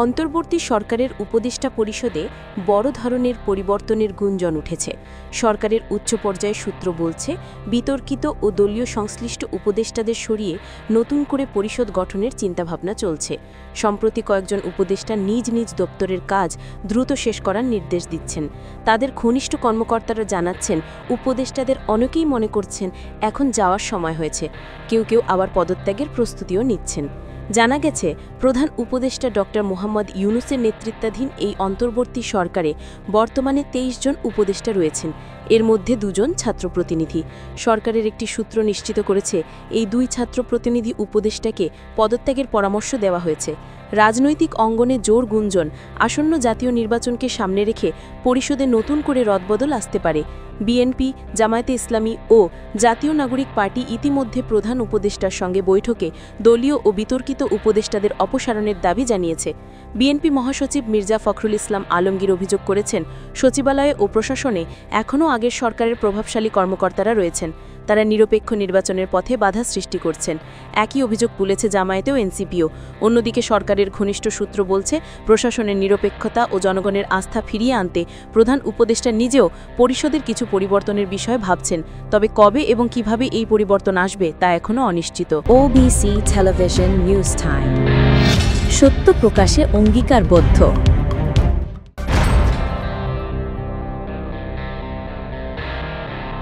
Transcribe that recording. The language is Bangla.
অন্তর্বর্তী সরকারের উপদেষ্টা পরিষদে বড় ধরনের পরিবর্তনের গুঞ্জন উঠেছে। সরকারের উচ্চ পর্যায়ের সূত্র বলছে, বিতর্কিত ও দলীয় সংশ্লিষ্ট উপদেষ্টাদের সরিয়ে নতুন করে পরিষদ গঠনের চিন্তাভাবনা চলছে। সম্প্রতি কয়েকজন উপদেষ্টা নিজ নিজ দপ্তরের কাজ দ্রুত শেষ করার নির্দেশ দিচ্ছেন। তাদের ঘনিষ্ঠ কর্মকর্তারা জানাচ্ছেন, উপদেষ্টাদের অনেকেই মনে করছেন এখন যাওয়ার সময় হয়েছে। কেউ কেউ আবার পদত্যাগের প্রস্তুতিও নিচ্ছেন। জানা গেছে, প্রধান উপদেষ্টা ডক্টর মোহাম্মদ ইউনূসের নেতৃত্বাধীন এই অন্তর্বর্তী সরকারে বর্তমানে ২৩ জন উপদেষ্টা রয়েছেন। এর মধ্যে ২ জন ছাত্র প্রতিনিধি। সরকারের একটি সূত্র নিশ্চিত করেছে, এই ২ ছাত্র প্রতিনিধি উপদেষ্টাকে পদত্যাগের পরামর্শ দেওয়া হয়েছে। রাজনৈতিক অঙ্গনে জোর গুঞ্জন, আসন্ন জাতীয় নির্বাচনকে সামনে রেখে পরিষদে নতুন করে রদবদল আসতে পারে। বিএনপি, জামায়াতে ইসলামী ও জাতীয় নাগরিক পার্টি ইতিমধ্যে প্রধান উপদেষ্টার সঙ্গে বৈঠকে দলীয় ও বিতর্কিত উপদেষ্টাদের অপসারণের দাবি জানিয়েছে। বিএনপি মহাসচিব মির্জা ফখরুল ইসলাম আলমগীর অভিযোগ করেছেন, সচিবালয়ে ও প্রশাসনে এখনও আগের সরকারের প্রভাবশালী কর্মকর্তারা রয়েছেন। তারা নিরপেক্ষ নির্বাচনের পথে বাধা সৃষ্টি করছেন। একই অভিযোগ তুলেছে জামায়াতে ও এনসিপিও। অন্যদিকে সরকারের ঘনিষ্ঠ সূত্র বলছে, প্রশাসনের নিরপেক্ষতা ও জনগণের আস্থা ফিরিয়ে আনতে প্রধান উপদেষ্টা নিজেও পরিষদের কিছু পরিবর্তনের বিষয়ে ভাবছেন। তবে কবে এবং কিভাবে এই পরিবর্তন আসবে তা এখনও অনিশ্চিত। OBC টেলিভিশন নিউজ টাইম, সত্য প্রকাশে অঙ্গীকারবদ্ধ।